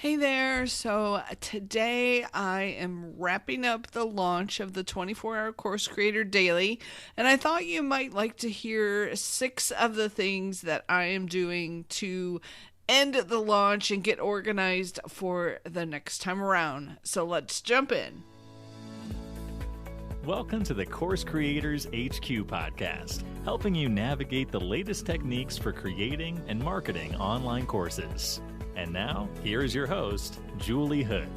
Hey there. So today I am wrapping up the launch of the 24-hour Course Creator Daily, and I thought you might like to hear 6 of the things that I am doing to end the launch and get organized for the next time around. So let's jump in. Welcome to the Course Creators HQ podcast, helping you navigate the latest techniques for creating and marketing online courses. And now, here's your host, Julie Hood.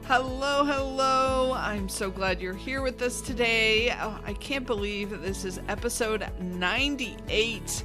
Hello. I'm so glad you're here with us today. I can't believe that this is episode 98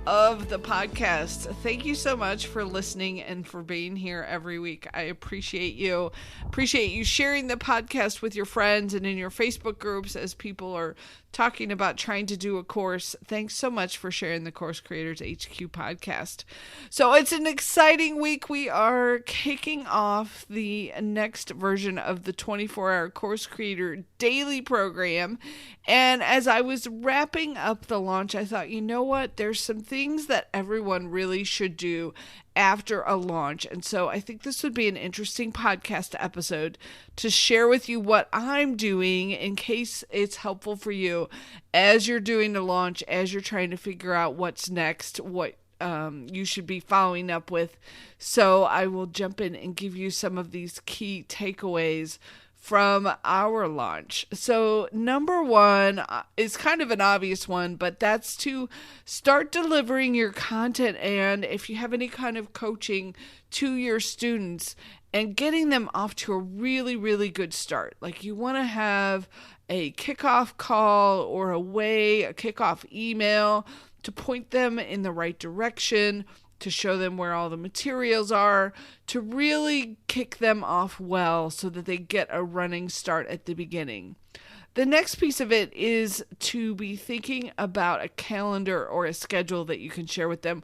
of the podcast. Thank you so much for listening and for being here every week. I appreciate you. Appreciate you sharing the podcast with your friends and in your Facebook groups as people are talking about trying to do a course. Thanks so much for sharing the Course Creators HQ podcast. So it's an exciting week. We are kicking off the next version of the 24-hour Course Creator Daily program. And as I was wrapping up the launch, I thought, you know what? There's some things that everyone really should do after a launch. And so I think this would be an interesting podcast episode to share with you what I'm doing in case it's helpful for you as you're doing the launch, as you're trying to figure out what's next, what you should be following up with. So I will jump in and give you some of these key takeaways from our launch. So number one is kind of an obvious one, but that's to start delivering your content, and if you have any kind of coaching, to your students and getting them off to a really, really good start. Like you want to have a kickoff call or a kickoff email to point them in the right direction, to show them where all the materials are, to really kick them off well so that they get a running start at the beginning. The next piece of it is to be thinking about a calendar or a schedule that you can share with them,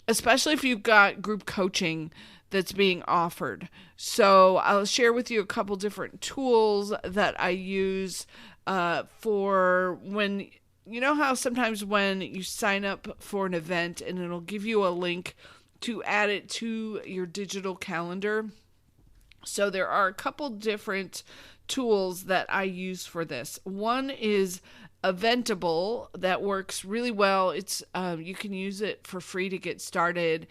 especially if you've got group coaching that's being offered. So I'll share with you a couple different tools that I use for when... You know how sometimes when you sign up for an event and it'll give you a link to add it to your digital calendar? So there are a couple different tools that I use for this. One is Eventable that works really well. It's you can use it for free to get started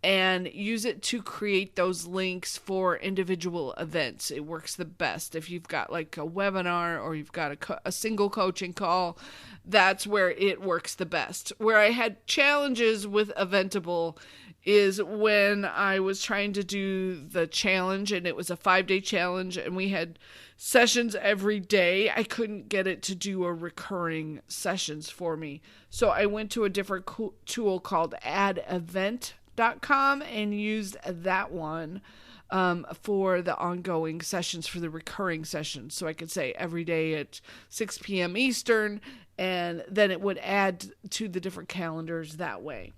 and use it to create those links for individual events. It works the best if you've got like a webinar or you've got a single coaching call. That's where it works the best. Where I had challenges with Eventable is when I was trying to do the challenge, and it was a 5-day challenge and we had sessions every day. I couldn't get it to do a recurring sessions for me. So I went to a different tool called AddEvent.com and used that one for the ongoing sessions, for the recurring sessions. So I could say every day at 6 p.m. Eastern, and then it would add to the different calendars that way.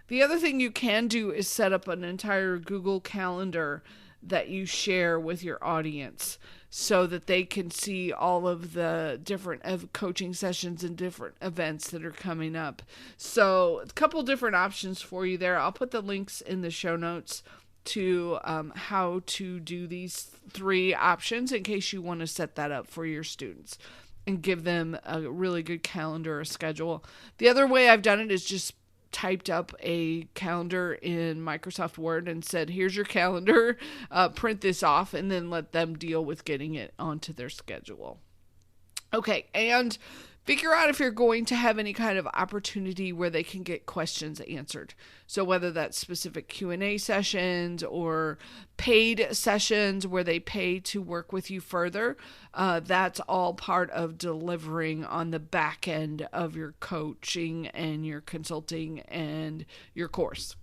The other thing you can do is set up an entire Google Calendar that you share with your audience so that they can see all of the different coaching sessions and different events that are coming up. So a couple different options for you there. I'll put the links in the show notes to how to do these 3 options in case you want to set that up for your students and give them a really good calendar or schedule. The other way I've done it is just typed up a calendar in Microsoft Word and said, here's your calendar, print this off, and then let them deal with getting it onto their schedule. Okay, and figure out if you're going to have any kind of opportunity where they can get questions answered. So whether that's specific Q&A sessions or paid sessions where they pay to work with you further, that's all part of delivering on the back end of your coaching and your consulting and your course.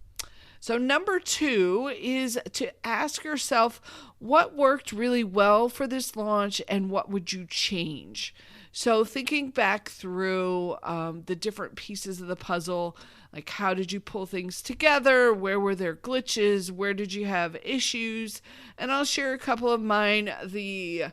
So number 2 is to ask yourself what worked really well for this launch and what would you change? So thinking back through the different pieces of the puzzle, like how did you pull things together? Where were there glitches? Where did you have issues? And I'll share a couple of mine. The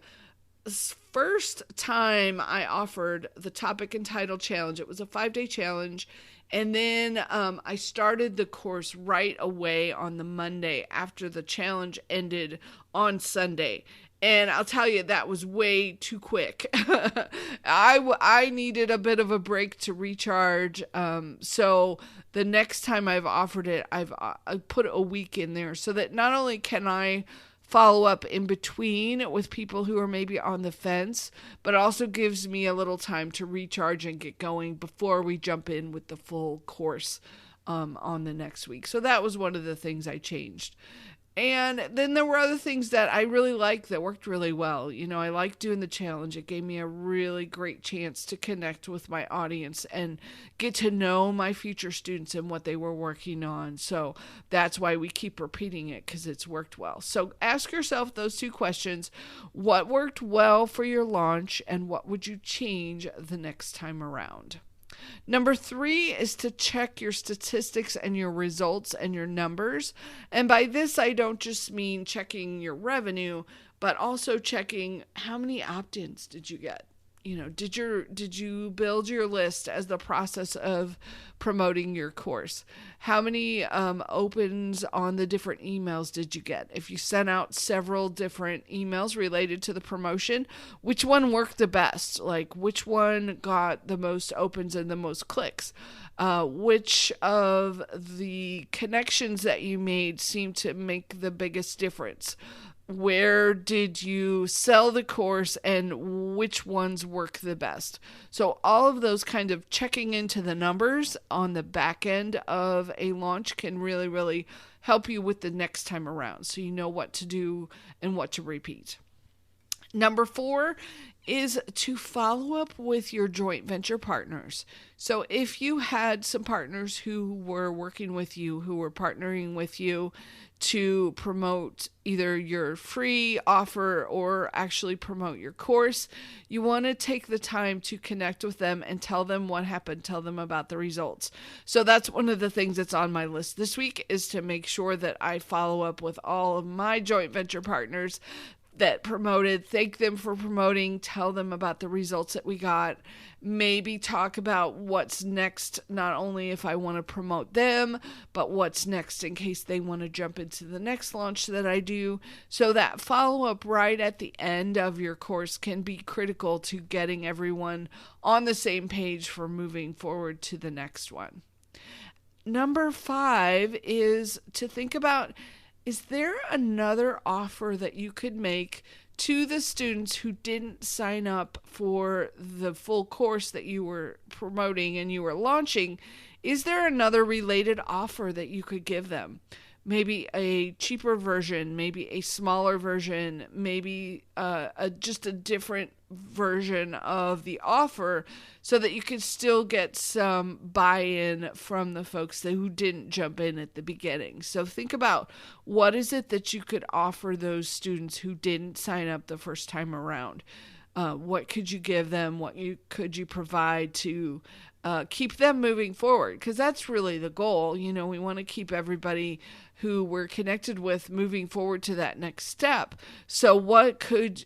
first time I offered the topic and title challenge, it was a 5-day challenge, And then I started the course right away on the Monday after the challenge ended on Sunday. And I'll tell you, that was way too quick. I needed a bit of a break to recharge. So the next time I've offered it, I put a week in there so that not only can I follow up in between with people who are maybe on the fence, but also gives me a little time to recharge and get going before we jump in with the full course on the next week. So that was one of the things I changed. And then there were other things that I really liked that worked really well. You know, I liked doing the challenge. It gave me a really great chance to connect with my audience and get to know my future students and what they were working on. So that's why we keep repeating it, because it's worked well. So ask yourself those two questions. What worked well for your launch, and what would you change the next time around? Number 3 is to check your statistics and your results and your numbers. And by this, I don't just mean checking your revenue, but also checking how many opt-ins did you get? You know, did you build your list as the process of promoting your course? How many opens on the different emails did you get? If you sent out several different emails related to the promotion, which one worked the best? Like, which one got the most opens and the most clicks? Which of the connections that you made seemed to make the biggest difference? Where did you sell the course, and which ones work the best? So all of those kind of checking into the numbers on the back end of a launch can really, really help you with the next time around, so you know what to do and what to repeat. Number 4 is to follow up with your joint venture partners. So if you had some partners who were working with you, who were partnering with you to promote either your free offer or actually promote your course, you want to take the time to connect with them and tell them what happened, tell them about the results. So that's one of the things that's on my list this week, is to make sure that I follow up with all of my joint venture partners that promoted, thank them for promoting, tell them about the results that we got, maybe talk about what's next, not only if I want to promote them, but what's next in case they want to jump into the next launch that I do. So that follow-up right at the end of your course can be critical to getting everyone on the same page for moving forward to the next one. Number 5 is to think about, is there another offer that you could make to the students who didn't sign up for the full course that you were promoting and you were launching? Is there another related offer that you could give them? Maybe a cheaper version, maybe a smaller version, maybe just a different version of the offer, so that you can still get some buy-in from the folks who didn't jump in at the beginning. So think about, what is it that you could offer those students who didn't sign up the first time around? What could you give them? Could you provide to keep them moving forward? Because that's really the goal. You know, we want to keep everybody who we're connected with moving forward to that next step. So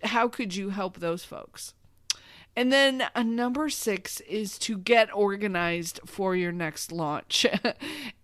how could you help those folks? And then number 6 is to get organized for your next launch.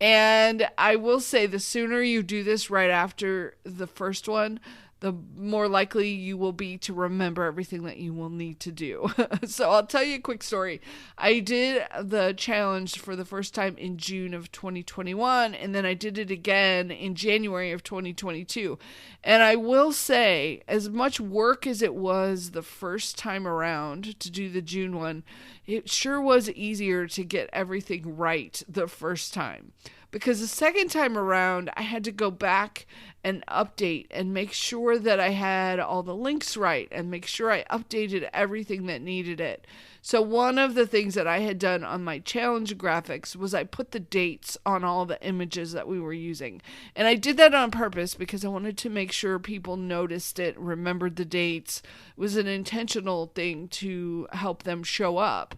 And I will say, the sooner you do this right after the first one, the more likely you will be to remember everything that you will need to do. So I'll tell you a quick story. I did the challenge for the first time in June of 2021, and then I did it again in January of 2022. And I will say, as much work as it was the first time around to do the June one, it sure was easier to get everything right the first time. Because the second time around, I had to go back and update and make sure that I had all the links right and make sure I updated everything that needed it. So one of the things that I had done on my challenge graphics was I put the dates on all the images that we were using. And I did that on purpose because I wanted to make sure people noticed it, remembered the dates. It was an intentional thing to help them show up.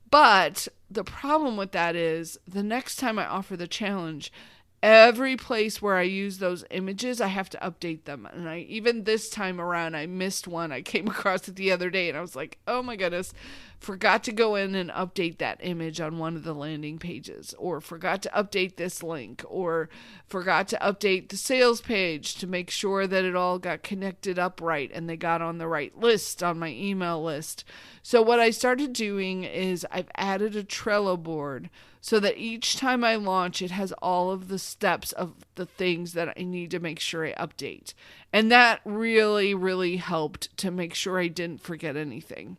But the problem with that is, the next time I offer the challenge, every place where I use those images, I have to update them. And even this time around, I missed one. I came across it the other day and I was like, oh my goodness. forgot to go in and update that image on one of the landing pages, or forgot to update this link, or forgot to update the sales page to make sure that it all got connected up right and they got on the right list on my email list. So what I started doing is I've added a Trello board so that each time I launch, it has all of the steps of the things that I need to make sure I update. And that really, really helped to make sure I didn't forget anything.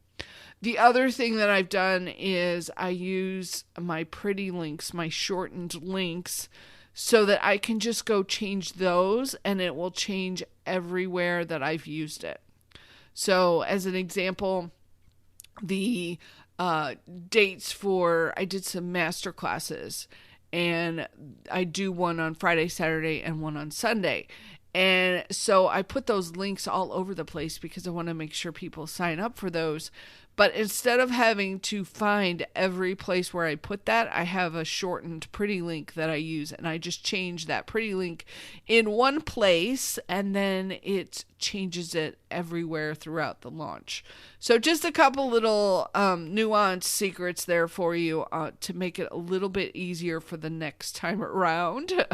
The other thing that I've done is I use my pretty links, my shortened links, so that I can just go change those and it will change everywhere that I've used it. So as an example, the dates for, I did some master classes, and I do one on Friday, Saturday, and one on Sunday. And so I put those links all over the place because I want to make sure people sign up for those. But instead of having to find every place where I put that, I have a shortened pretty link that I use, and I just change that pretty link in one place, and then it changes it everywhere throughout the launch. So just a couple little nuanced secrets there for you to make it a little bit easier for the next time around.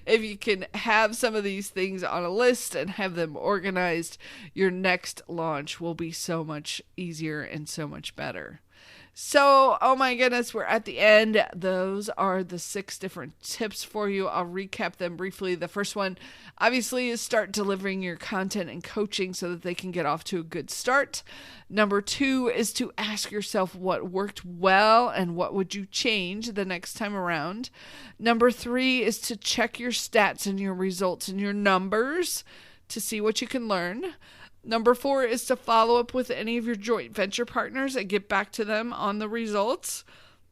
If you can have some of these things on a list and have them organized, your next launch will be so much easier and so much better. So, oh my goodness, we're at the end. Those are the 6 different tips for you. I'll recap them briefly. The first one, obviously, is start delivering your content and coaching so that they can get off to a good start. Number 2 is to ask yourself what worked well and what would you change the next time around. Number 3 is to check your stats and your results and your numbers to see what you can learn. Number 4 is to follow up with any of your joint venture partners and get back to them on the results.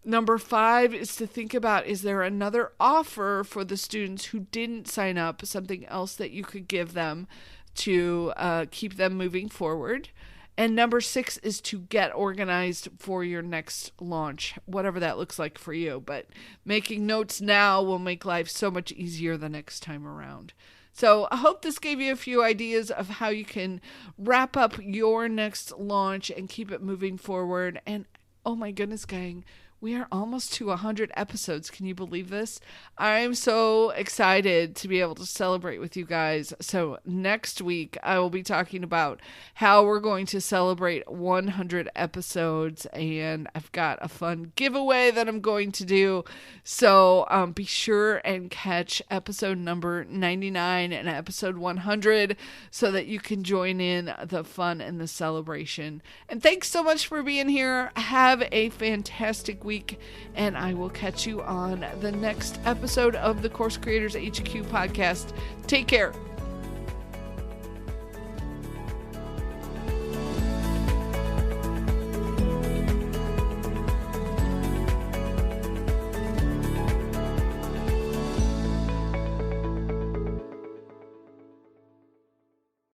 Number 5 is to think about, is there another offer for the students who didn't sign up, something else that you could give them to keep them moving forward. And number 6 is to get organized for your next launch, whatever that looks like for you. But making notes now will make life so much easier the next time around. So I hope this gave you a few ideas of how you can wrap up your next launch and keep it moving forward. And oh my goodness, gang, we are almost to 100 episodes. Can you believe this? I'm so excited to be able to celebrate with you guys. So next week, I will be talking about how we're going to celebrate 100 episodes. And I've got a fun giveaway that I'm going to do. So be sure and catch episode number 99 and episode 100 so that you can join in the fun and the celebration. And thanks so much for being here. Have a fantastic week, and I will catch you on the next episode of the Course Creators HQ podcast. Take care.